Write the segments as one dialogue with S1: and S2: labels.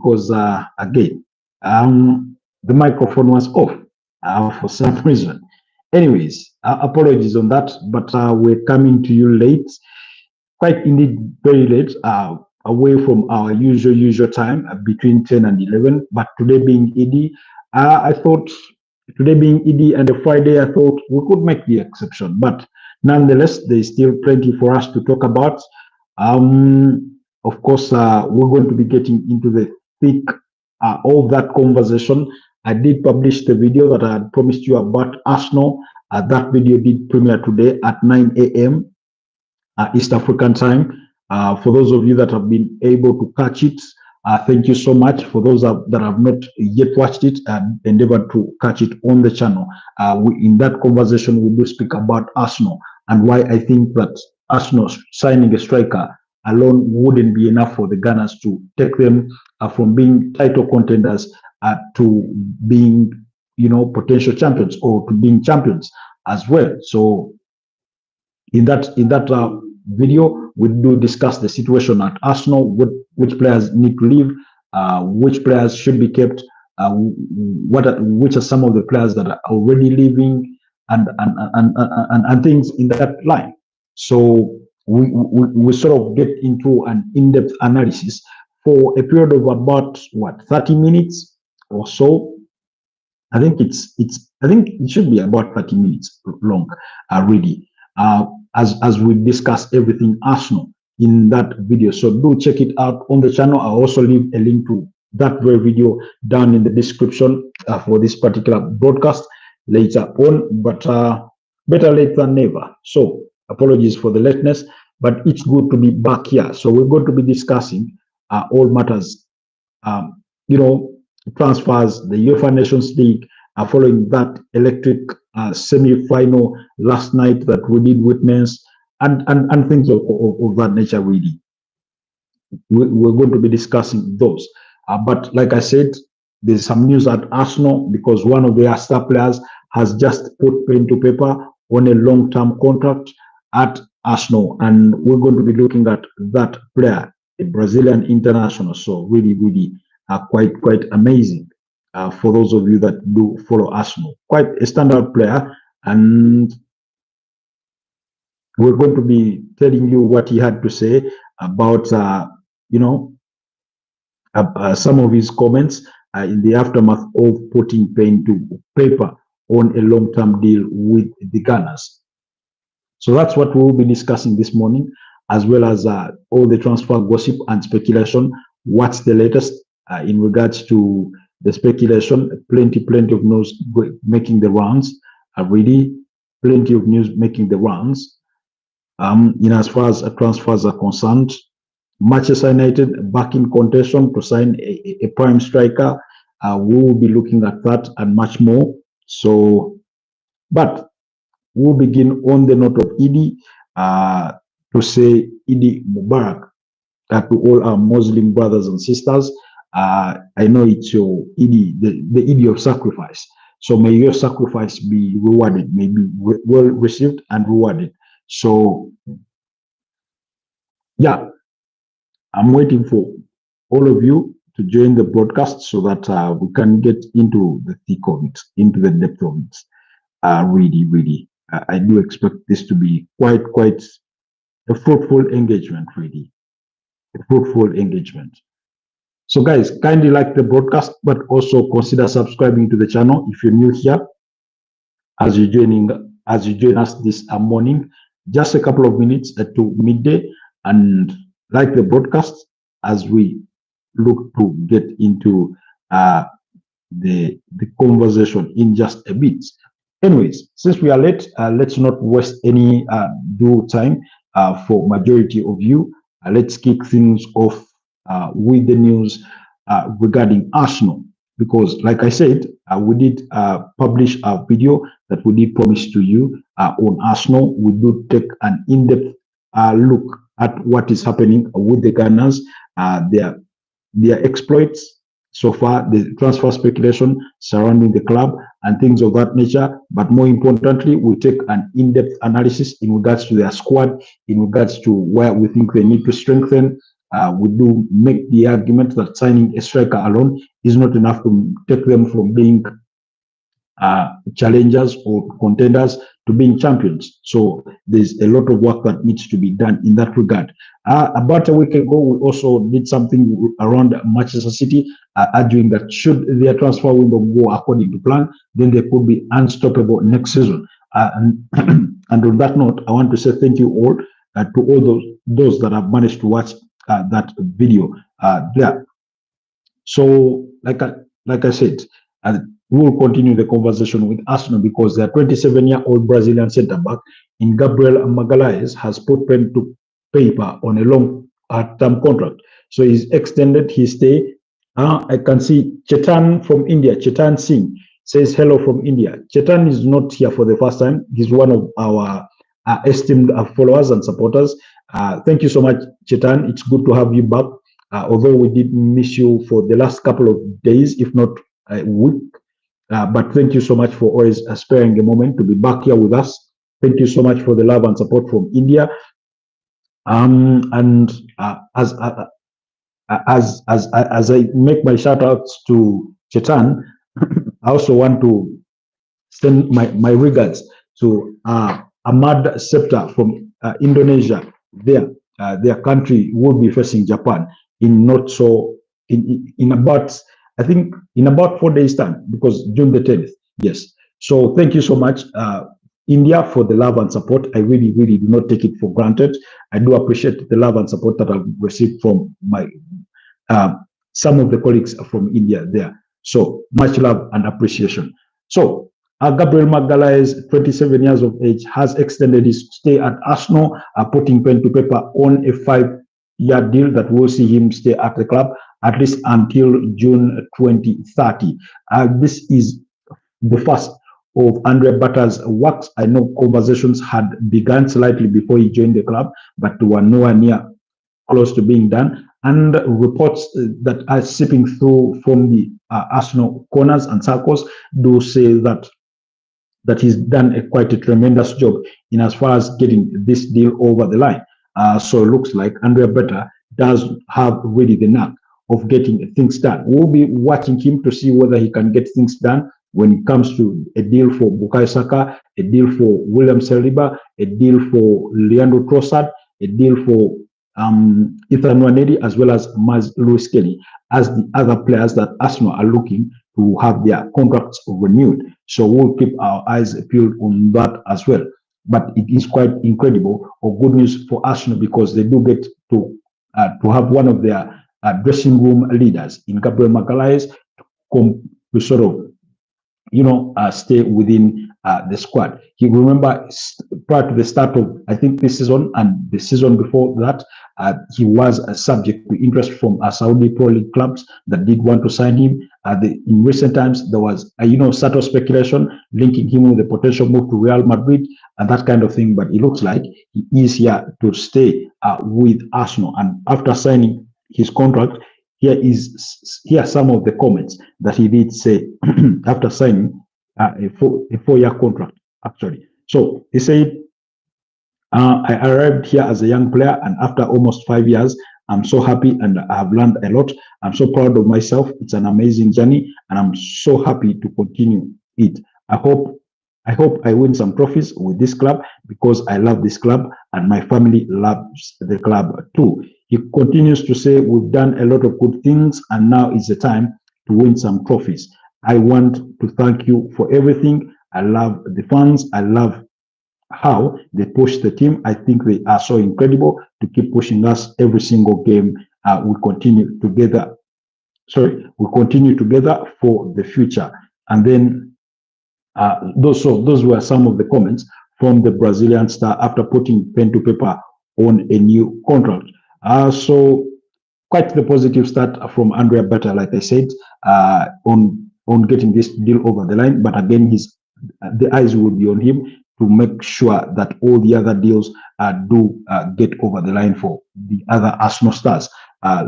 S1: because again, the microphone was off for some reason. Anyways, apologies on that, but we're coming to you late, quite indeed very late, away from our usual time between 10 and 11. But today being Eid, I thought today being Eid and a Friday, I thought we could make the exception. But nonetheless, there's still plenty for us to talk about. Of course, we're going to be getting into the thick of that conversation. I did publish the video that I had promised you about Arsenal. That video did premiere today at 9 a.m. East African time. For those of you that have been able to catch it, thank you so much. For those that have not yet watched it, endeavor to catch it on the channel. In that conversation, we do speak about Arsenal and why I think that Arsenal signing a striker alone wouldn't be enough for the Gunners to take them from being title contenders to being, potential champions, or to being champions as well. So in that video, we do discuss the situation at Arsenal, which players need to leave, which players should be kept, which are some of the players that are already leaving, and things in that line. So we sort of get into an in-depth analysis for a period of about 30 minutes or so. I think it should be about 30 minutes long, really. As we discuss everything Arsenal in that video. So do check it out on the channel. I'll also leave a link to that very video down in the description for this particular broadcast later on, but better late than never. So apologies for the lateness, but it's good to be back here. So we're going to be discussing all matters, transfers, the UEFA Nations League, following that electric semi-final last night that we did witness, and things of that nature, really. We're going to be discussing those. But like I said, there's some news at Arsenal because one of their star players has just put pen to paper on a long-term contract at Arsenal, and we're going to be looking at that player, a Brazilian international. So really quite amazing. For those of you that do follow Arsenal, quite a standout player, and we're going to be telling you what he had to say about some of his comments in the aftermath of putting pen to paper on a long-term deal with the Gunners. So that's what we will be discussing this morning, as well as all the transfer gossip and speculation. What's the latest in regards to the speculation? Plenty of news making the rounds. Really, plenty of news making the rounds. As far as transfers are concerned, Manchester United back in contention to sign a prime striker. We will be looking at that and much more. So, but we'll begin on the note of Eid, to say Eid Mubarak to all our Muslim brothers and sisters. I know it's your Eid, the Eid of sacrifice. So may your sacrifice be rewarded, may be well received and rewarded. So, yeah, I'm waiting for all of you to join the broadcast so that we can get into the thick of it, into the depth of it. Really, I do expect this to be quite a fruitful engagement, really, a fruitful engagement. So guys, kindly like the broadcast, but also consider subscribing to the channel if you're new here. As you join us this morning, just a couple of minutes to midday, and like the broadcast as we look to get into the conversation in just a bit. Anyways, since we are late, let's not waste any due time for majority of you. Let's kick things off with the news regarding Arsenal, because like I said, we did publish a video that we did promise to you on Arsenal. We do take an in-depth look at what is happening with the Gunners, their exploits so far, the transfer speculation surrounding the club and things of that nature. But more importantly, we take an in-depth analysis in regards to their squad, in regards to where we think they need to strengthen, we do make the argument that signing a striker alone is not enough to take them from being challengers or contenders to being champions. So there's a lot of work that needs to be done in that regard. About a week ago, we also did something around Manchester City, arguing that should their transfer window go according to plan, then they could be unstoppable next season. And on that note, I want to say thank you all to all those that have managed to watch that video there. So, like I said, we will continue the conversation with Arsenal because their 27-year-old Brazilian centre-back in Gabriel Magalhaes has put pen to paper on a long-term contract. So he's extended his stay. I can see Chetan from India, Chetan Singh, says hello from India. Chetan is not here for the first time. He's one of our esteemed followers and supporters. Thank you so much, Chetan. It's good to have you back. Although we did miss you for the last couple of days, if not a week. But thank you so much for always sparing a moment to be back here with us. Thank you so much for the love and support from India. As I make my shout outs to Chetan, I also want to send my regards to Ahmad Septa from Indonesia. Their country will be facing Japan in about, I think, in about 4 days' time, because June the 10th. Yes. So thank you so much, India, for the love and support. I really, really do not take it for granted. I do appreciate the love and support that I've received from my some of the colleagues from India there. So much love and appreciation. So Gabriel Magalhaes, 27 years of age, has extended his stay at Arsenal, putting pen to paper on a 5-year deal that will see him stay at the club at least until June 2030. This is the first of Andrea Berta's works. I know conversations had begun slightly before he joined the club, but were nowhere near close to being done. And reports that are seeping through from the Arsenal corners and circles do say that he's done quite a tremendous job in as far as getting this deal over the line. So it looks like Andrea Berta does have really the knack of getting things done. We'll be watching him to see whether he can get things done when it comes to a deal for Bukayo Saka, a deal for William Saliba, a deal for Leandro Trossard, a deal for Ethan Nwaneri, as well as Lewis Kelly, as the other players that Arsenal are looking to have their contracts renewed. So we'll keep our eyes peeled on that as well. But it is quite incredible or good news for Arsenal because they do get to have one of their dressing room leaders in Gabriel Magalhaes to sort of, stay within the squad. You remember prior to the start of, I think, this season and the season before that, he was subject to interest from Saudi Pro League clubs that did want to sign him. In recent times, there was, subtle speculation linking him with a potential move to Real Madrid and that kind of thing. But it looks like he is here to stay with Arsenal. And after signing his contract, here are some of the comments that he did say after signing a 4-year contract, actually. So he said, I arrived here as a young player, and after almost 5 years, I'm so happy and I have learned a lot. I'm so proud of myself. It's an amazing journey, and I'm so happy to continue it. I hope I win some trophies with this club because I love this club and my family loves the club too. He continues to say, we've done a lot of good things and now is the time to win some trophies. I want to thank you for everything. I love the fans. I love how they push the team. I think they are so incredible to keep pushing us every single game. We continue together. We continue together for the future. And then those were some of the comments from the Brazilian star after putting pen to paper on a new contract. So quite the positive start from Andrea Berta, like I said, on getting this deal over the line. But again, the eyes will be on him to make sure that all the other deals do get over the line for the other Arsenal stars,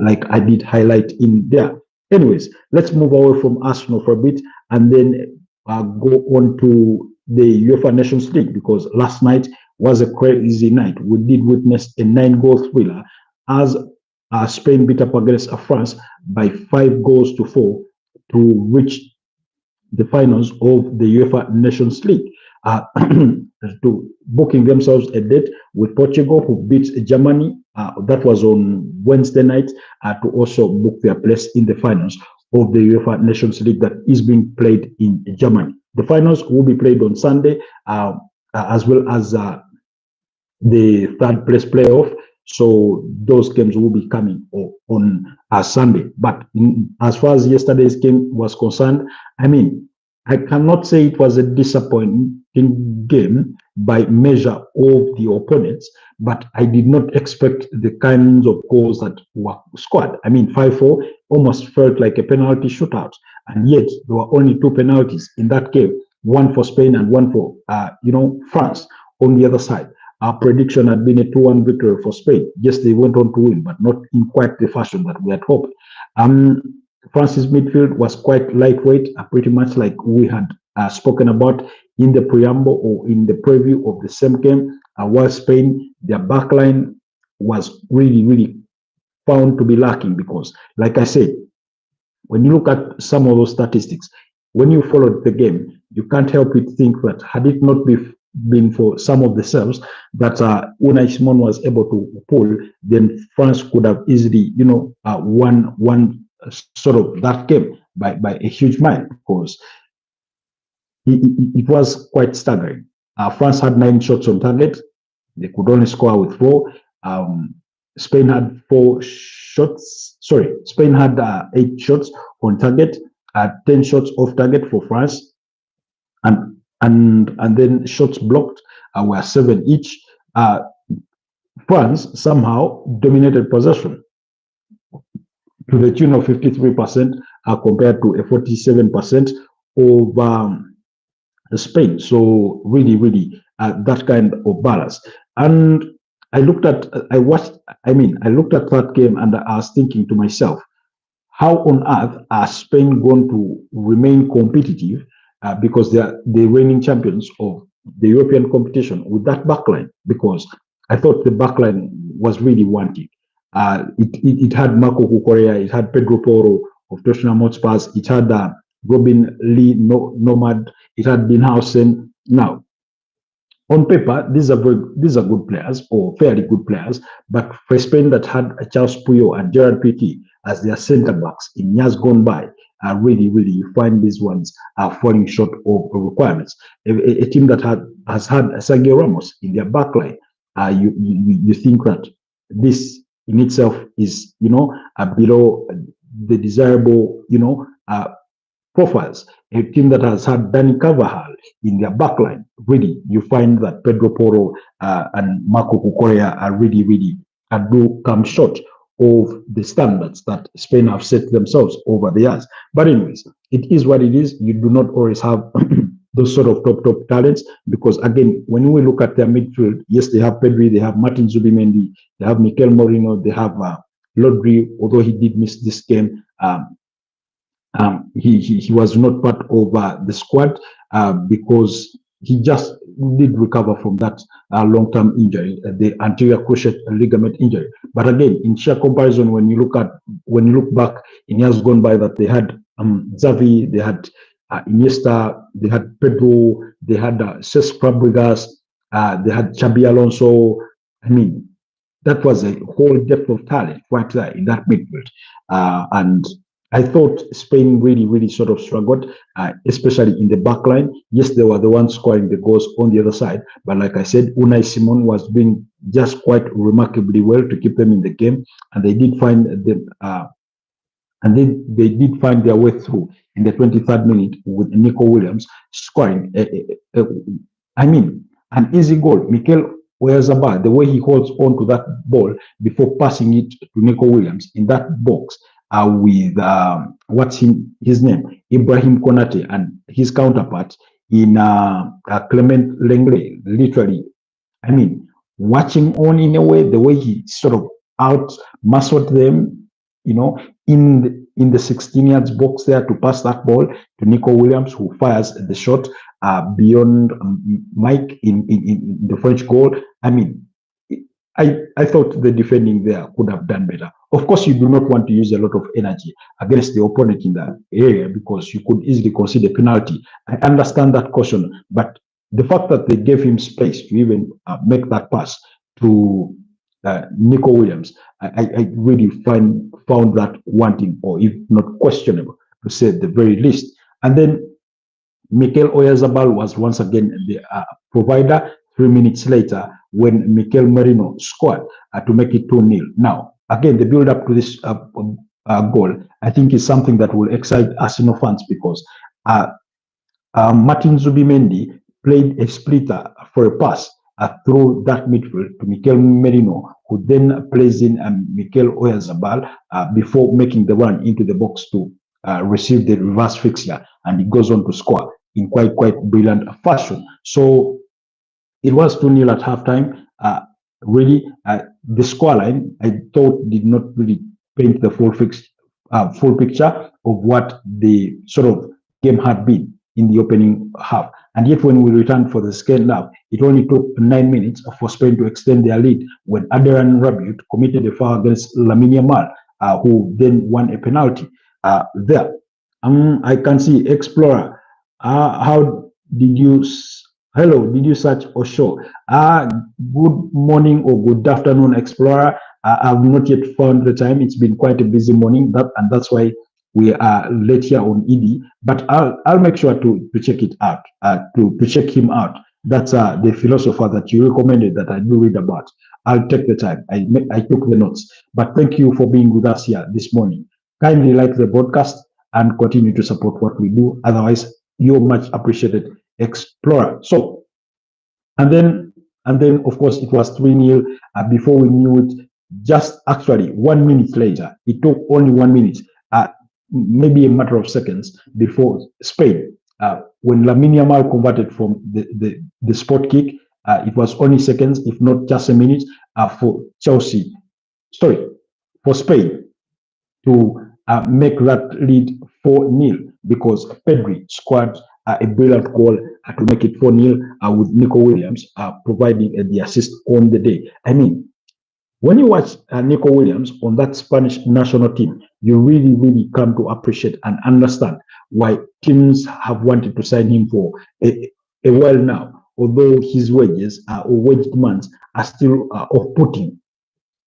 S1: like I did highlight in there. Anyways, let's move away from Arsenal for a bit and then go on to the UEFA Nations League, because last night was a crazy night. We did witness a 9-goal thriller as Spain beat up against France by 5 goals to 4 to reach the finals of the UEFA Nations League, to booking themselves a date with Portugal, who beat Germany. That was on Wednesday night, to also book their place in the finals of the UEFA Nations League that is being played in Germany. The finals will be played on Sunday, as well as the third place playoff. So those games will be coming on Sunday. But as far as yesterday's game was concerned, I mean, I cannot say it was a disappointing game by measure of the opponents, but I did not expect the kinds of goals that were scored. I mean, 5-4 almost felt like a penalty shootout, and yet there were only 2 penalties in that game, one for Spain and one for France on the other side. Our prediction had been a 2-1 victory for Spain. Yes, they went on to win, but not in quite the fashion that we had hoped. France's midfield was quite lightweight, pretty much like we had spoken about in the preamble or in the preview of the same game. While Spain, their backline was really, really found to be lacking because, like I said, when you look at some of those statistics, when you followed the game, you can't help but think that had it not been for some of the serves that Unai Simon was able to pull, then France could have easily, won sort of that game by a huge mile, because it was quite staggering. France had 9 shots on target. They could only score with 4. Spain had 4 shots. Sorry, Spain had 8 shots on target, 10 shots off target for France, and then shots blocked were 7 each. France somehow dominated possession to the tune of 53% compared to a 47% of Spain. So really, really that kind of balance. And I looked at that game and I was thinking to myself, how on earth are Spain going to remain competitive because they are the reigning champions of the European competition with that backline? Because I thought the backline was really wanting. It had Marco Cucurella, it had Pedro Porro of Tottenham Hotspur, it had Robin Lee Nomad, it had Binhausen. Now, on paper, these are good players, or fairly good players, but for Spain that had Charles Puyol and Gerard Piqué as their centre backs in years gone by, really, really, you find these ones are falling short of requirements. A team that has had Sergio Ramos in their backline, you think that this in itself is, below the desirable, profiles. A team that has had Dani Carvajal in their backline, really, you find that Pedro Porro and Marco Cucurella are really, really do come short of the standards that Spain have set themselves over the years. But anyways, it is what it is. You do not always have those sort of top talents, because again, when we look at their midfield, yes, they have Pedri, they have Martin Zubimendi, they have Mikel Moreno, they have Rodri, although he did miss this game. He was not part of the squad because he just did recover from that long-term injury, the anterior cruciate ligament injury. But again, in sheer comparison, when you look back in years gone by, that they had Xavi, they had Iniesta, they had Pedro, they had Cesc Fabregas, they had Xabi Alonso. I mean, that was a whole depth of talent right there in that midfield. And I thought Spain really, really sort of struggled, especially in the back line. Yes, they were the ones scoring the goals on the other side. But like I said, Unai Simon was doing just quite remarkably well to keep them in the game. And they did find them, and then they did find their way through in the 23rd minute with Nico Williams scoring, an easy goal. Mikel Oyarzabal, the way he holds on to that ball before passing it to Nico Williams in that box with, what's his name? Ibrahim Konate and his counterpart in Clement Lenglet, literally. I mean, watching on in a way, the way he sort of out-muscled them, in the 16 yards box there to pass that ball to Nico Williams, who fires the shot beyond Mike in the French goal. I mean, I thought the defending there could have done better. Of course, you do not want to use a lot of energy against the opponent in that area because you could easily concede a penalty. I understand that caution, but the fact that they gave him space to even make that pass to Nico Williams, I really found that wanting, or if not questionable, to say at the very least. And then Mikel Oyarzabal was once again the provider 3 minutes later when Mikel Merino scored to make it 2-0. Now, again, the build up to this goal, I think, is something that will excite Arsenal fans because Martin Zubimendi played a splitter for a pass through that midfield to Mikel Merino, who then plays in Mikel Oyarzabal before making the run into the box to receive the reverse fixture, and he goes on to score in quite brilliant fashion. So it was 2-0 at halftime. Really, the scoreline, I thought, did not really paint the full picture of what the sort of game had been in the opening half. And yet when we returned for the second half, it only took 9 minutes for Spain to extend their lead when Adrian Rabiot committed a foul against Lamine Yamal, who then won a penalty there. I can see Explorer. How did you... Hello, did you search or show? Good morning or good afternoon, Explorer. I've not yet found the time. It's been quite a busy morning, and that's why we are late here on ED. But I'll make sure to check it out, to check him out. That's the philosopher that you recommended that I do read about. I'll take the time. I took the notes. But thank you for being with us here this morning. Kindly like the broadcast and continue to support what we do. Otherwise, you're much appreciated, Explorer. So, and then of course it was 3-0. Before we knew it, just actually 1 minute later, it took only 1 minute, maybe a matter of seconds before Spain, when Lamine Yamal converted from the spot kick, it was only seconds, if not just a minute, for Spain to make that lead 4-0 because Pedri scored a brilliant goal to make it 4-0 with Nico Williams providing the assist on the day. I mean, when you watch Nico Williams on that Spanish national team, you really come to appreciate and understand why teams have wanted to sign him for a while now, although his wages or wage demands are still off-putting.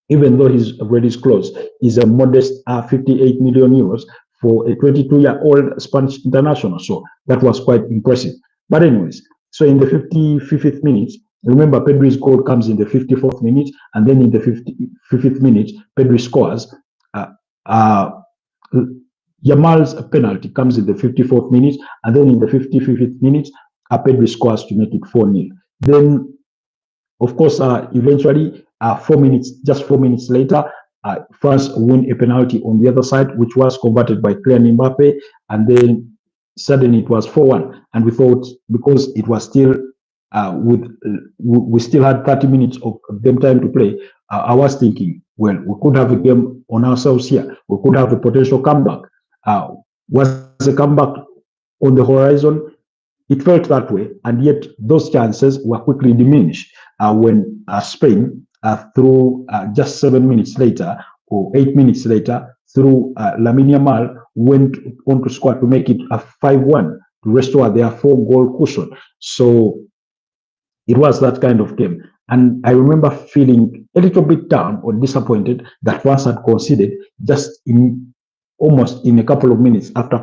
S1: Even though his release clause is a modest 58 million euros for a 22-year-old Spanish international. So that was quite impressive. But anyways, so in the 55th minute, remember Pedri's goal comes in the 54th minute, and then in the 55th minute, Pedri scores. Yamal's penalty comes in the 54th minute, and then in the 55th minute, Pedri scores to make it 4-0. Then, of course, eventually, 4 minutes, just 4 minutes later, France win a penalty on the other side, which was converted by Kylian Mbappe, and then suddenly it was 4-1. And we thought, because it was still we still had 30 minutes of game time to play, I was thinking, well, we could have a game on ourselves here. We could have a potential comeback. Was a comeback on the horizon? It felt that way, and yet those chances were quickly diminished when Spain, through just 7 minutes later or 8 minutes later, through Lamine Yamal, went on to score to make it a 5-1 to restore their 4-goal cushion. So it was that kind of game. And I remember feeling a little bit down or disappointed that France had conceded just almost in a couple of minutes after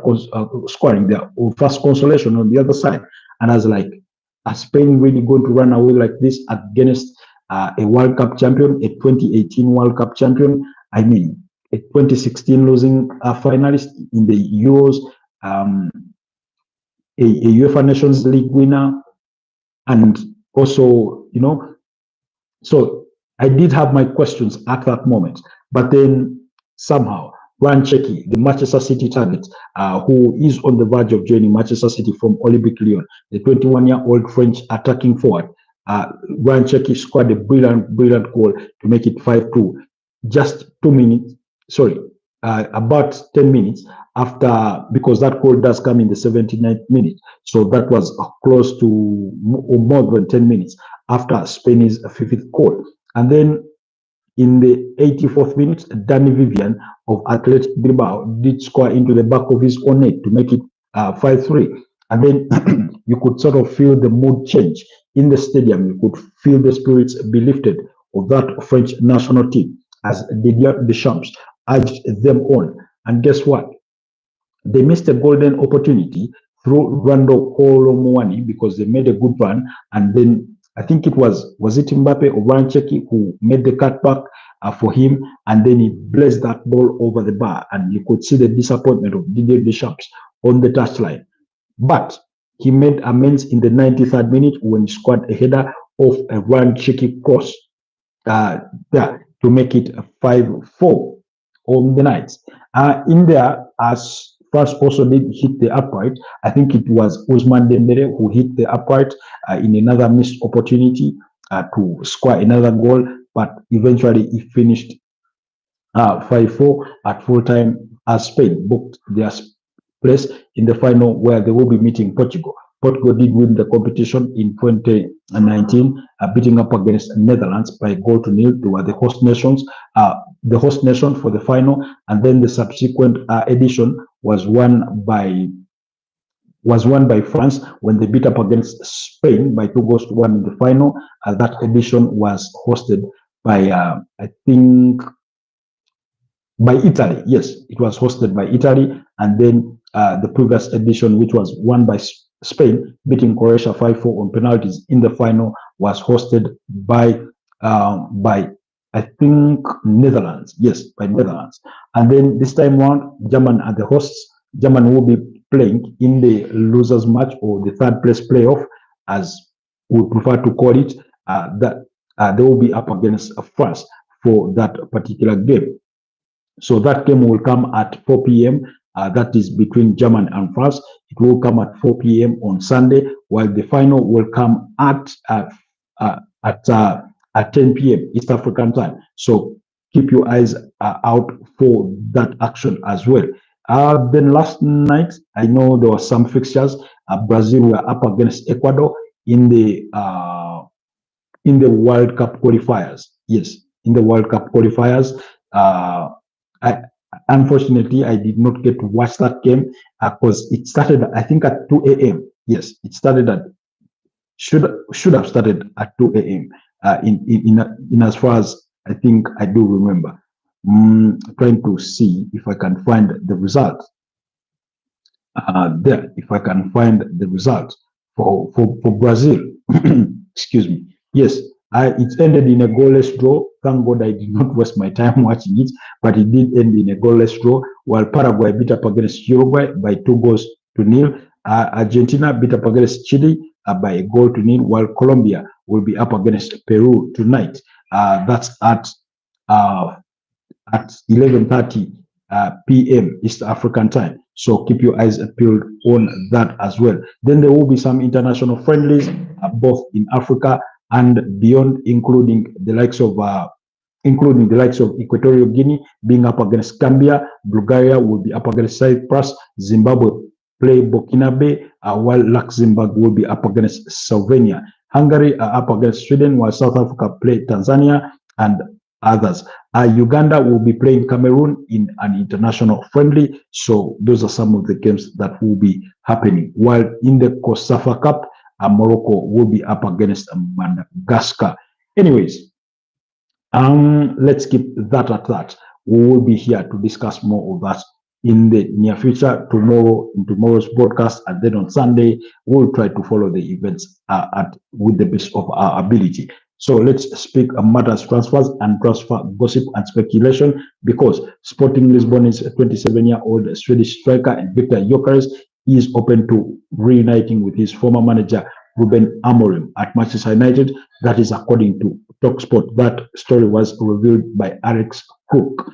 S1: scoring their first consolation on the other side. And I was like, are Spain really going to run away like this against a World Cup champion, a 2018 World Cup champion? I mean, a 2016 losing finalist in the Euros, a UEFA Nations League winner, and also, you know, so I did have my questions at that moment, but then somehow Ryan Cherki, the Manchester City target, who is on the verge of joining Manchester City from Olympique Lyon, the 21-year-old French attacking forward, Ryan Cherki scored a brilliant goal to make it 5-2. Just 2 minutes, about 10 minutes after, because that goal does come in the 79th minute. So that was close to or more than 10 minutes after Spain's 5th goal. And then in the 84th minute, Danny Vivian of Athletic Bilbao did score into the back of his own net to make it 5-3. And then you could sort of feel the mood change in the stadium. You could feel the spirits be lifted of that French national team as Didier Deschamps urged them on. And guess what? They missed a golden opportunity through Rando Kolomwani because they made a good run. And then I think it was it Mbappe or Ryan Cheki who made the cutback for him, and then he blazed that ball over the bar, and you could see the disappointment of Didier Deschamps on the touchline. But he made amends in the 93rd minute when he scored a header off a Ryan Cheki cross to make it 5-4 on the night. In there, as France also did hit the upright. I think it was Ousmane Dembele who hit the upright in another missed opportunity to score another goal, but eventually he finished 5-4 at full time as Spain booked their place in the final where they will be meeting Portugal. Portugal did win the competition in 2019, beating up against Netherlands by 0-0. They were the host nations, for the final, and then the subsequent edition was won by France when they beat up against Spain by 2-1 in the final. That edition was hosted by I think by Italy. Yes, it was hosted by Italy, and then the previous edition, which was won by Spain, beating Croatia 5-4 on penalties in the final, was hosted by I think Netherlands. Yes, by Netherlands. And then this time around, German are the hosts. German will be playing in the losers match, or the third place playoff, as we prefer to call it. They will be up against France for that particular game. So that game will come at 4 p.m. That is between Germany and France. It will come at 4 p.m. on Sunday, while the final will come at 10 p.m. East African time. So keep your eyes out for that action as well. Then last night, I know there were some fixtures. Brazil were up against Ecuador in the World Cup qualifiers. Yes, in the World Cup qualifiers. Unfortunately, I did not get to watch that game because it started, I think, at 2 a.m. Yes, it started at should have started at 2 a.m. In as far as I think I do remember. Trying to see if I can find the result. If I can find the result for Brazil. Excuse me. Yes, it ended in a goalless draw. Thank God I did not waste my time watching it, but it did end in a goalless draw, while Paraguay beat up against Uruguay by 2-0. Argentina beat up against Chile by 1-0, while Colombia will be up against Peru tonight. That's at 11:30 p.m. East African time. So keep your eyes peeled on that as well. Then there will be some international friendlies, both in Africa and beyond, including the likes of Equatorial Guinea being up against Gambia. Bulgaria will be up against Cyprus. Zimbabwe play Burkinabe, while Luxembourg will be up against Slovenia. Hungary are up against Sweden, while South Africa play Tanzania and others. Uganda will be playing Cameroon in an international friendly. So those are some of the games that will be happening. While in the COSAFA Cup, Morocco will be up against Madagascar. Anyways, let's keep that at that. We will be here to discuss more of that in the near future, tomorrow, in tomorrow's broadcast, and then on Sunday, we'll try to follow the events with the best of our ability. So let's speak matters transfers and transfer gossip and speculation, because Sporting Lisbon's 27-year-old Swedish striker Victor Gyökeres is open to reuniting with his former manager Ruben Amorim at Manchester United. That is according to TalkSport. That story was revealed by Alex Cook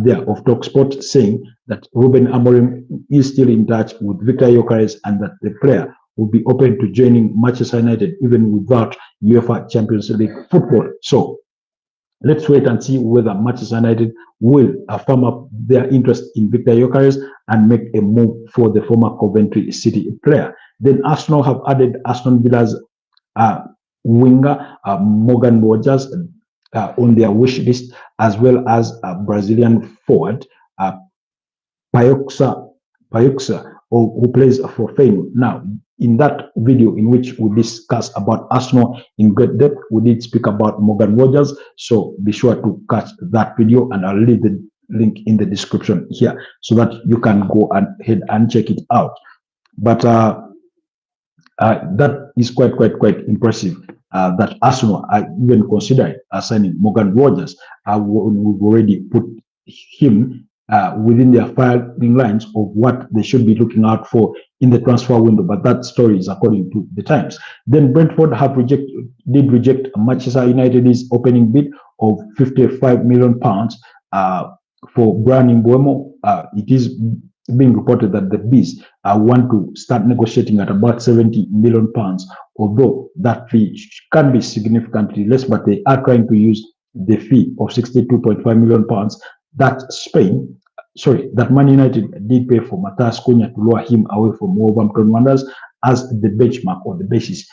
S1: there of TalkSport, saying that Ruben Amorim is still in touch with Victor Gyökeres and that the player will be open to joining Manchester United even without UEFA Champions League football. So let's wait and see whether Manchester United will firm up their interest in Victor Gyökeres and make a move for the former Coventry City player. Then Arsenal have added Aston Villa's winger Morgan Rogers on their wish list, as well as a Brazilian forward, Paioxa, who plays for Feyenoord. Now, in that video in which we discuss about Arsenal in great depth, we did speak about Morgan Rogers. So be sure to catch that video, and I'll leave the link in the description here so that you can go ahead and check it out. But that is quite impressive. That Arsenal are even considering signing Morgan Rogers. We've already put him within their firing lines of what they should be looking out for in the transfer window. But that story is according to the Times. Then Brentford did reject Manchester United's opening bid of £55 million for Bryan Mbeumo. It is being reported that the Bees want to start negotiating at about £70 million, although that fee can be significantly less, but they are trying to use the fee of £62.5 million that Man United did pay for Matthias Cunha to lure him away from Wolverhampton Wanderers as the benchmark or the basis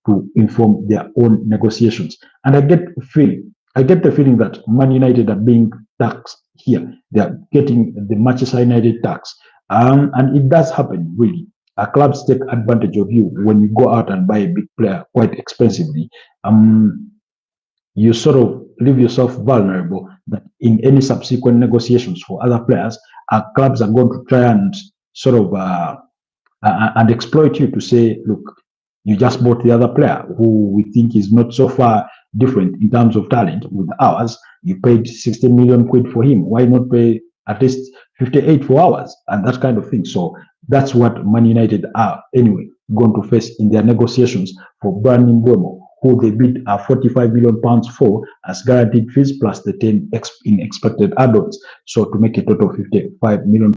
S1: to inform their own negotiations. And I get the feeling that Man United are being taxed here. They are getting the Manchester United tax. And it does happen, really. Clubs take advantage of you when you go out and buy a big player quite expensively. You sort of leave yourself vulnerable that in any subsequent negotiations for other players, clubs are going to try and sort of and exploit you to say, look, you just bought the other player who we think is not so far different in terms of talent with ours. You paid 60 million quid for him. Why not pay at least 58 for ours? And that kind of thing. So that's what Man United are anyway going to face in their negotiations for Bryan Mbeumo, who they bid £45 million for as guaranteed fees plus the 10 in expected add-ons. So to make a total of £55 million,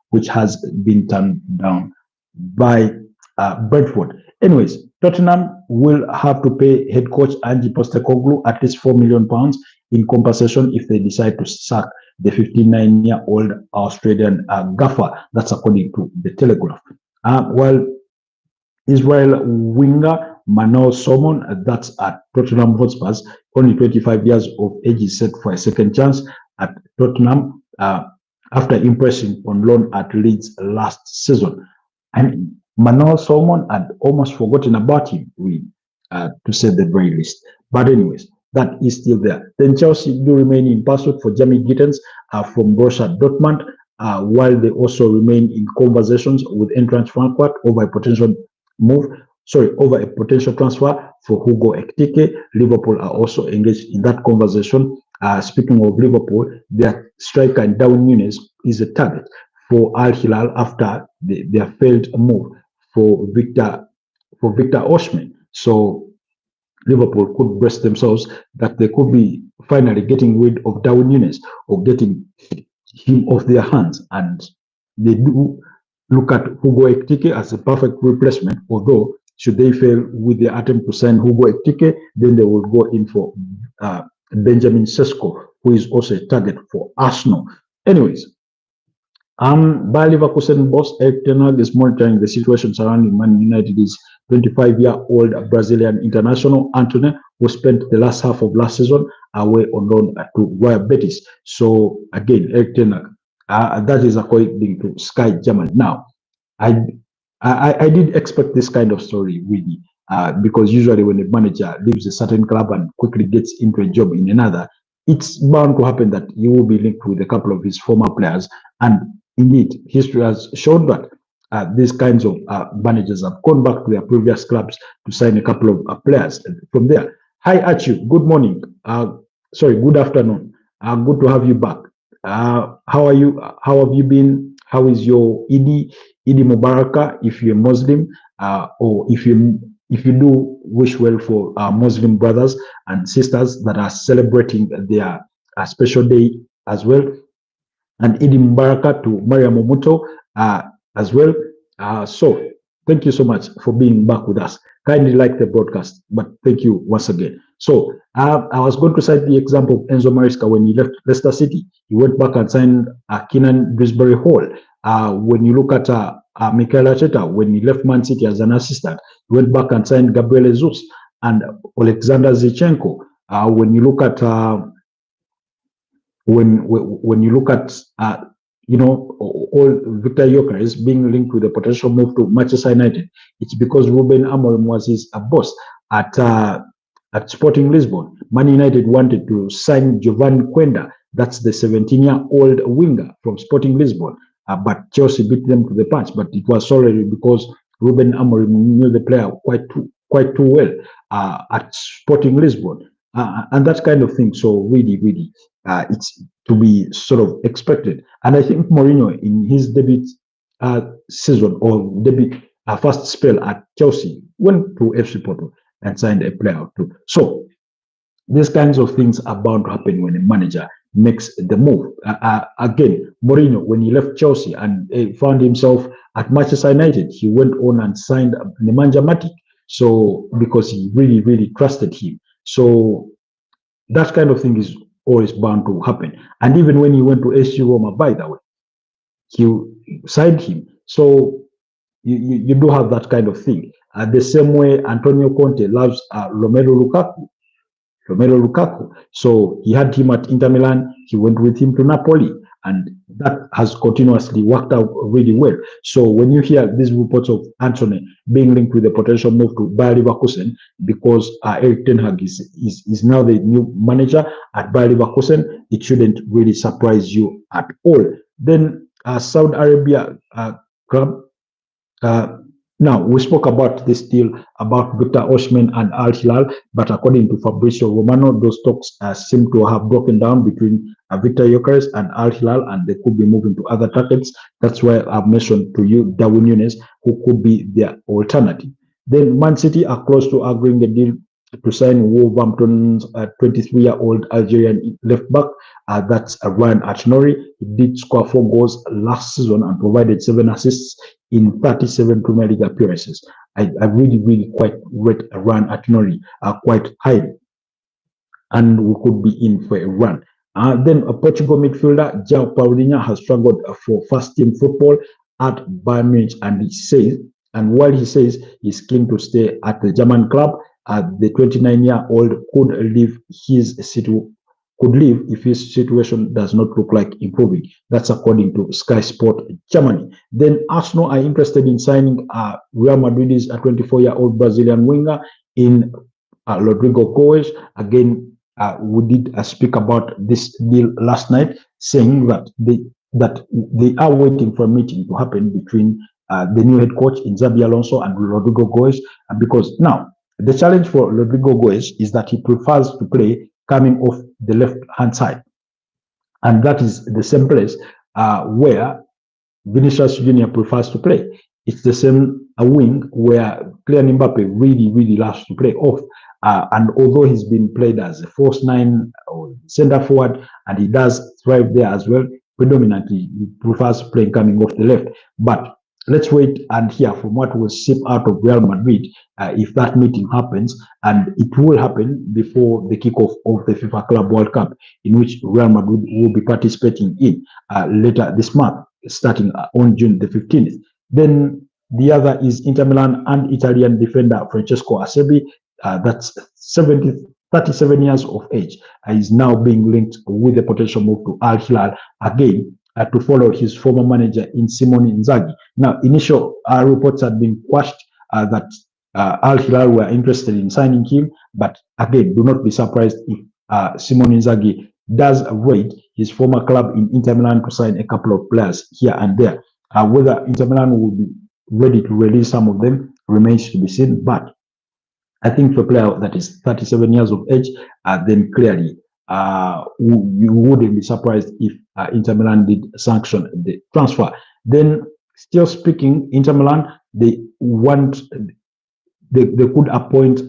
S1: which has been turned down by Brentford. Anyways, Tottenham will have to pay head coach Ange Postecoglou at least £4 million in compensation if they decide to sack the 59-year-old Australian gaffer. That's according to the Telegraph. While Israel winger Manuel Solomon, that's at Tottenham Hotspurs, only 25 years of age, is set for a second chance at Tottenham after impressing on loan at Leeds last season. And Manuel Solomon had almost forgotten about him, really, to say the very least. But anyways, that is still there. Then Chelsea do remain in pursuit for Jamie Gittens from Borussia Dortmund, while they also remain in conversations with Eintracht Frankfurt over a potential transfer for Hugo Ekitike. Liverpool are also engaged in that conversation. Speaking of Liverpool, their striker Darwin Núñez is a target for Al Hilal after their failed move for Victor Osimhen. So Liverpool could brace themselves that they could be finally getting rid of Darwin Núñez or getting him off their hands. And they do look at Hugo Ekitike as a perfect replacement, although should they fail with their attempt to sign Hugo Ekitike, then they will go in for Benjamin Sesko, who is also a target for Arsenal. Anyways, Bayer Leverkusen boss Erik ten Hag is monitoring the situation surrounding Man United's 25-year-old Brazilian international Antony, who spent the last half of last season away on loan to Royal Betis. So again, Erik ten Hag, that is according to Sky German. Now, I did expect this kind of story, really, because usually when a manager leaves a certain club and quickly gets into a job in another, it's bound to happen that he will be linked with a couple of his former players. And indeed, history has shown that these kinds of managers have gone back to their previous clubs to sign a couple of players from there. Hi, Achu. Good morning. Good afternoon. Good to have you back. How are you? How have you been? How is your Eid Mubarak if you're Muslim, or if you do wish well for Muslim brothers and sisters that are celebrating their special day as well. And Eid Mubarak to Maria Momuto as well. So thank you so much for being back with us. Kindly like the broadcast, but thank you once again. So I was going to cite the example of Enzo Maresca when he left Leicester City. He went back and signed Keenan Dewsbury Hall. When you look at Mikel Arteta, when he left Man City as an assistant, he went back and signed Gabriel Jesus and Alexander Zinchenko. when you look at when you look at all Victor Gyökeres being linked with a potential move to Manchester United, it's because Ruben Amorim was his boss at Sporting Lisbon. Man United wanted to sign Giovanni Quenda, that's the 17-year-old winger from Sporting Lisbon, but Chelsea beat them to the punch. But it was solely because Ruben Amorim knew the player quite too well at Sporting Lisbon, and that kind of thing. So really, it's to be sort of expected. And I think Mourinho, in his debut season or debut first spell at Chelsea, went to FC Porto and signed a player or two. So these kinds of things are bound to happen when a manager makes the move. Again, Mourinho, when he left Chelsea and found himself at Manchester United, he went on and signed Nemanja Matic. So because he really trusted him. So that kind of thing is always bound to happen. And even when he went to SC Roma, by the way, he signed him. So you do have that kind of thing. The same way Antonio Conte loves Romelu Lukaku. So he had him at Inter Milan. He went with him to Napoli, and that has continuously worked out really well. So when you hear these reports of Anthony being linked with a potential move to Bayer Leverkusen, because Erik ten Hag is now the new manager at Bayer Leverkusen, it shouldn't really surprise you at all. Then Saudi Arabia club. Now, we spoke about this deal about Victor Osimhen and Al Hilal, but according to Fabrizio Romano, those talks seem to have broken down between Victor Gyökeres and Al Hilal, and they could be moving to other targets. That's why I've mentioned to you Darwin Núñez, who could be their alternative. Then Man City are close to agreeing a deal to sign Wolverhampton's 23-year-old Algerian left back. That's Ryan Aït-Nouri. He did score 4 goals last season and provided 7 assists in 37 Premier League appearances. I really quite rate Ryan Aït-Nouri quite highly, and we could be in for a run. Then a Portugal midfielder João Paulinho has struggled for first-team football at Bayern Munich, and while he says he's keen to stay at the German club, the 29-year-old could leave if his situation does not look like improving. That's according to Sky Sport Germany. Then Arsenal are interested in signing Real Madrid's 24-year-old Brazilian winger in Rodrigo Goes. Again, we did speak about this deal last night, saying that they are waiting for a meeting to happen between the new head coach in Xabi Alonso and Rodrigo Goes, because now the challenge for Rodrigo Goes is that he prefers to play coming off the left-hand side. And that is the same place where Vinicius Junior prefers to play. It's the same wing where Kylian Mbappe really loves to play off. And although he's been played as a false 9 or center forward, and he does thrive there as well, predominantly he prefers playing coming off the left. But let's wait and hear from what will seep out of Real Madrid if that meeting happens, and it will happen before the kickoff of the FIFA Club World Cup, in which Real Madrid will be participating in later this month, starting on June the 15th. Then the other is Inter Milan and Italian defender Francesco Acerbi. That's 37 years of age. Is now being linked with the potential move to Al Hilal again, to follow his former manager in Simone Inzaghi. Now, initial reports had been quashed that Al Hilal were interested in signing him, but again, do not be surprised if Simone Inzaghi does raid his former club in Inter Milan to sign a couple of players here and there. Whether Inter Milan will be ready to release some of them remains to be seen, but I think for a player that is 37 years of age, then clearly you wouldn't be surprised if Inter Milan did sanction the transfer. Then, still speaking, Inter Milan, they could appoint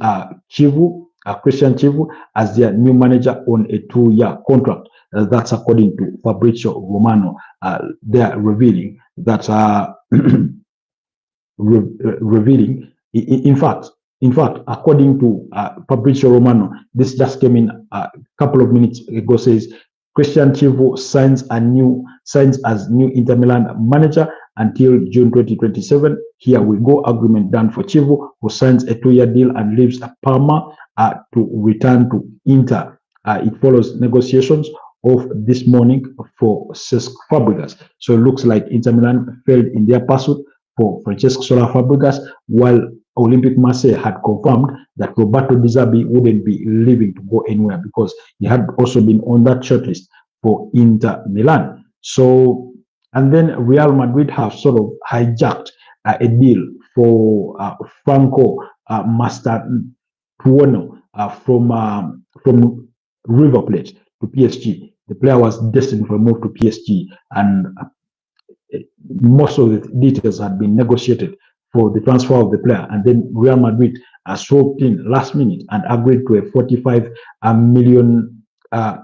S1: Christian Chivu as their new manager on a 2-year contract. That's according to Fabrizio Romano. They are revealing that in fact, according to Fabrizio Romano, this just came in a couple of minutes ago, says Christian Chivu signs as new Inter Milan manager until June 2027. Here we go, agreement done for Chivu, who signs a 2-year deal and leaves Parma to return to Inter. It follows negotiations of this morning for Cesc Fabregas. So it looks like Inter Milan failed in their pursuit for Francesco Sola Fabregas, while Olympique Marseille had confirmed that Roberto Di Zerbi wouldn't be leaving to go anywhere because he had also been on that shortlist for Inter Milan. So, and then Real Madrid have sort of hijacked a deal for Franco Mastertuono from River Plate to PSG. The player was destined for a move to PSG, and most of the details had been negotiated for the transfer of the player. And then Real Madrid swooped in last minute and agreed to a 45 million, a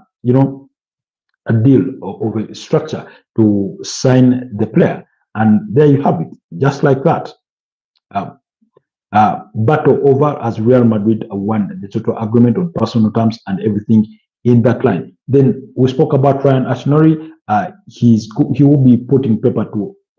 S1: deal of a structure to sign the player. And there you have it, just like that. Battle over as Real Madrid won the total agreement on personal terms and everything in that line. Then we spoke about Ryan Ashnori. He will be putting paper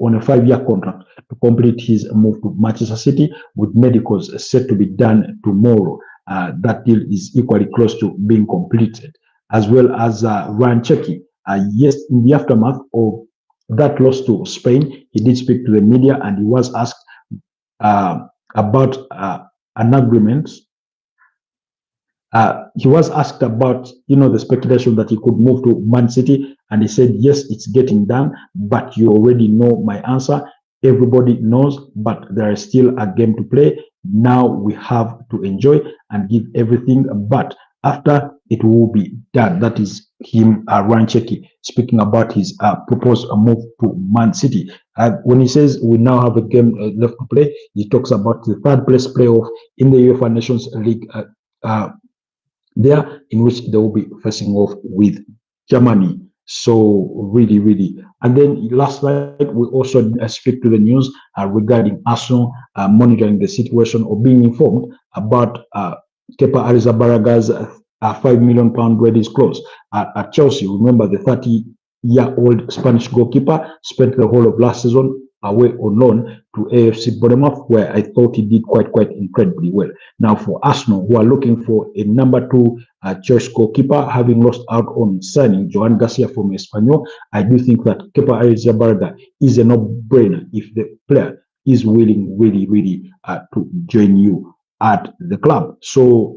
S1: on a 5-year contract to complete his move to Manchester City, with medicals set to be done tomorrow. That deal is equally close to being completed, as well as Ryan Cherki. Yes, in the aftermath of that loss to Spain, he did speak to the media and he was asked about an agreement. He was asked about, the speculation that he could move to Man City, and he said, yes, it's getting done, but you already know my answer. Everybody knows, but there is still a game to play. Now we have to enjoy and give everything, but after it will be done. That is him, Ryan Cherki, speaking about his proposed move to Man City. When he says we now have a game left to play, he talks about the third place playoff in the uefanationsleague there, in which they will be facing off with Germany. So really. And then last night, we also speak to the news regarding Arsenal monitoring the situation or being informed about Kepa Arrizabalaga £5 million ready clause at Chelsea. Remember, the 30-year-old Spanish goalkeeper spent the whole of last season away on loan to AFC Bournemouth, where I thought he did quite incredibly well. Now, for Arsenal, who are looking for a number 2 choice goalkeeper, having lost out on signing Joan Garcia from Espanyol, I do think that Kepa Arrizabalaga is a no-brainer if the player is willing really to join you at the club. So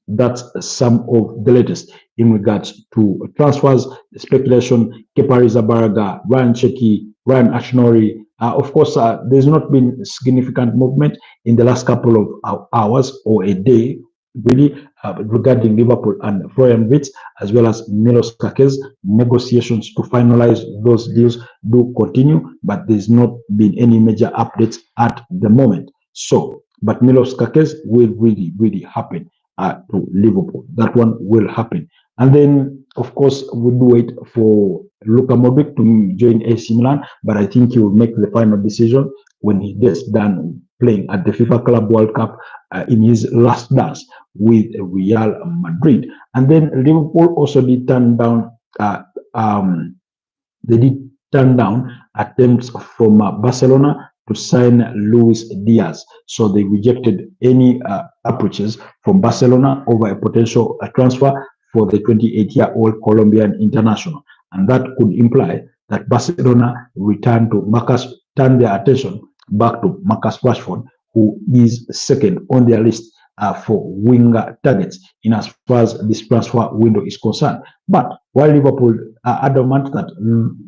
S1: that's some of the latest in regards to transfers, speculation, Kepa Arrizabalaga, Ryan Cherki, Ryan Ashnori. Of course, there's not been significant movement in the last couple of hours or a day, really, regarding Liverpool and Florian Wirtz, as well as Milos Kerkez. Negotiations to finalize those deals do continue, but there's not been any major updates at the moment. So, but Milos Kerkez will really happen to Liverpool. That one will happen. And then, of course, we do wait for Luka Modric to join AC Milan, but I think he will make the final decision when he gets done playing at the FIFA Club World Cup in his last dance with Real Madrid. And then Liverpool also did turn down attempts from Barcelona to sign Luis Diaz. So they rejected any approaches from Barcelona over a potential transfer for the 28-year-old Colombian international. And that could imply that Barcelona turn their attention back to Marcus Rashford, who is second on their list for winger targets in as far as this transfer window is concerned. But while Liverpool are adamant that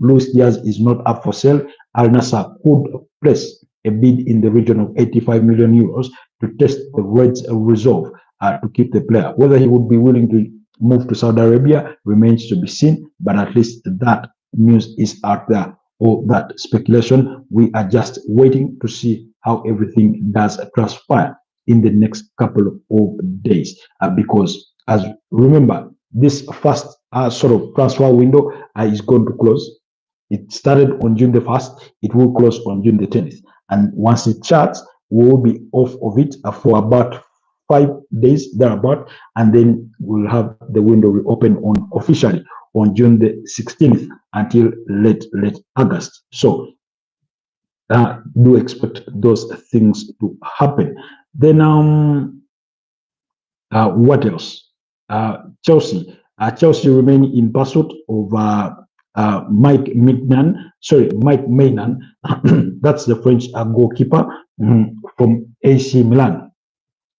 S1: Luis Diaz is not up for sale, Al Nassr could place a bid in the region of 85 million euros to test the Reds' resolve to keep the player. Whether he would be willing to move to Saudi Arabia remains to be seen, but at least that news is out there, or that speculation. We are just waiting to see how everything does transpire in the next couple of days, because as remember, this first sort of transfer window is going to close. It started on June the 1st, it will close on June the 10th, and once it shuts, we will be off of it for about 5 days thereabout, and then we'll have the window reopen officially on June the 16th until late August. So do expect those things to happen. Then What else? Chelsea. Chelsea remain in pursuit of Mike Maignan. That's the French goalkeeper from AC Milan.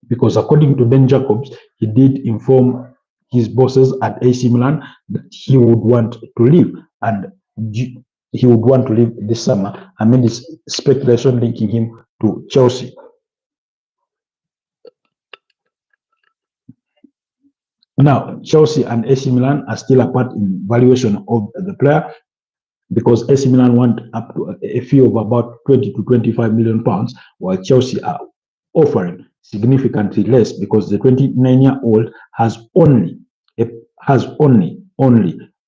S1: Because according to Ben Jacobs, he did inform his bosses at AC Milan that he would want to leave, and he would want to leave this summer. I mean, this speculation linking him to Chelsea. Now, Chelsea and AC Milan are still apart in valuation of the player, because AC Milan want up to a fee of about 20 to 25 million pounds, while Chelsea are offering significantly less, because the 29-year-old has only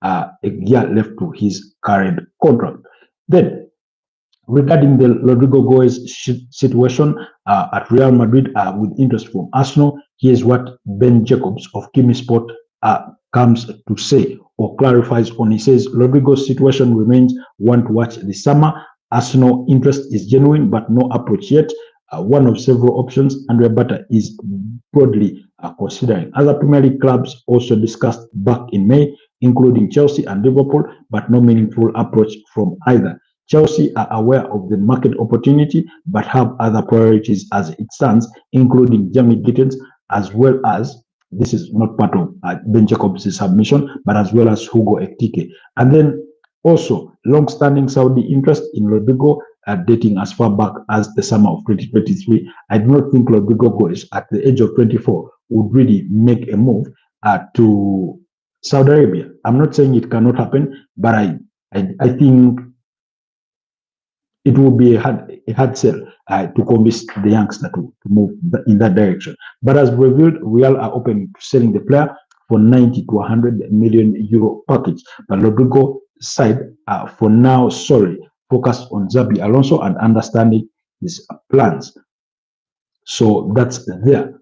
S1: a year left to his current contract. Then, regarding the Rodrigo Goes situation at Real Madrid with interest from Arsenal, here's what Ben Jacobs of Kimi Sport comes to say or clarifies on. He says Rodrigo's situation remains one to watch this summer. Arsenal interest is genuine, but no approach yet. One of several options Andrea Bata is broadly considering. Other Premier League clubs also discussed back in May, including Chelsea and Liverpool, but no meaningful approach from either. Chelsea are aware of the market opportunity, but have other priorities as it stands, including Jamie Gittins, as well as, this is not part of Ben Jacobs' submission, but as well as Hugo Ekitike. And then also, long-standing Saudi interest in Rodrigo, dating as far back as the summer of 2023. I do not think Rodrigo Goes, at the age of 24, would really make a move to Saudi Arabia. I'm not saying it cannot happen, but I think it will be a hard sell to convince the youngster to move in that direction. But as revealed, Real are open to selling the player for 90 to 100 million euro package. But Rodrigo side, for now, focused on Xabi Alonso and understanding his plans. So that's there.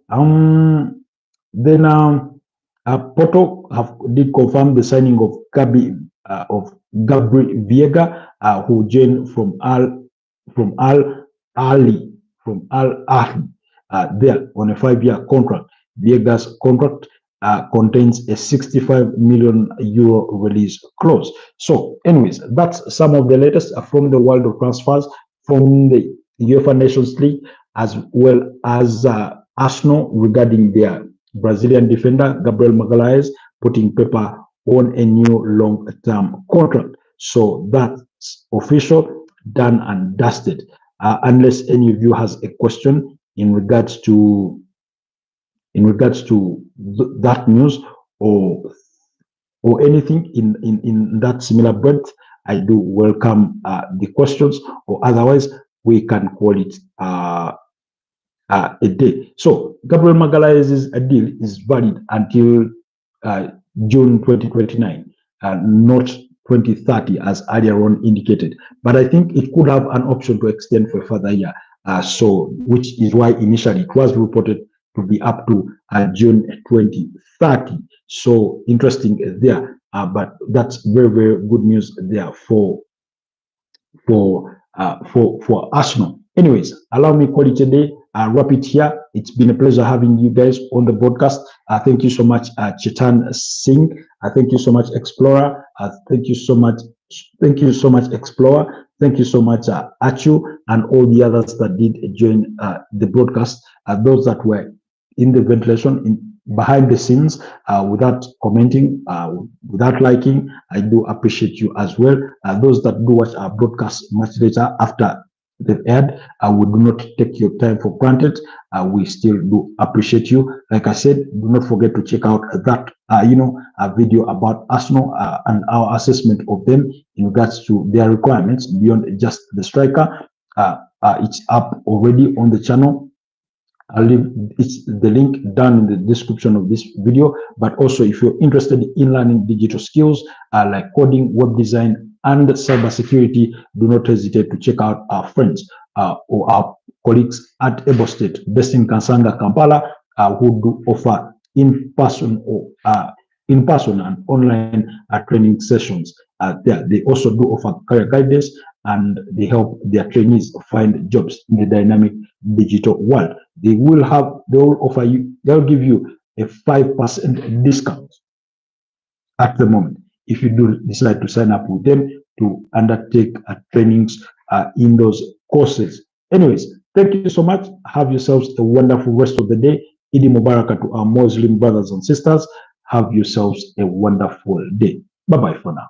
S1: Then Porto did confirm the signing of Gabriel Viega, who joined from Al Ahly there on a 5-year contract. Viega's contract contains a 65 million euro release clause. So, anyways, that's some of the latest from the world of transfers from the UEFA Nations League, as well as Arsenal regarding their Brazilian defender Gabriel Magalhaes putting paper on a new long-term contract. So that's official, done and dusted. Unless any of you has a question in regards to that news or anything in that similar breadth, I do welcome the questions, or otherwise we can call it a day. So Gabriel Magalhaes' deal is valid until June 2029, not 2030 as earlier on indicated. But I think it could have an option to extend for a further year. Which is why initially it was reported to be up to June 2030. So interesting there. But that's very, very good news there for Arsenal. Anyways, allow me to call it a day. Wrap it here. It's been a pleasure having you guys on the podcast. Thank you so much, Chetan Singh. Thank you so much, Explorer. Thank you so much, Explorer. Thank you so much, Achu, and all the others that did join the broadcast. Those that were in the ventilation, behind the scenes, without commenting, without liking, I do appreciate you as well. Those that do watch our broadcast much later after they've aired, we do not take your time for granted. We still do appreciate you. Like I said, do not forget to check out that a video about Arsenal and our assessment of them in regards to their requirements beyond just the striker. It's up already on the channel. I'll leave the link down in the description of this video. But also, if you're interested in learning digital skills like coding, web design, and cybersecurity, do not hesitate to check out our friends or our colleagues at Ebo State, based in Kansanga, Kampala, who do offer in-person and online training sessions. There, they also do offer career guidance, and they help their trainees find jobs in the dynamic digital world. They'll give you a 5% discount at the moment if you do decide to sign up with them to undertake trainings in those courses. Anyways, thank you so much. Have yourselves a wonderful rest of the day. Eid Mubarak to our Muslim brothers and sisters. Have yourselves a wonderful day. Bye-bye for now.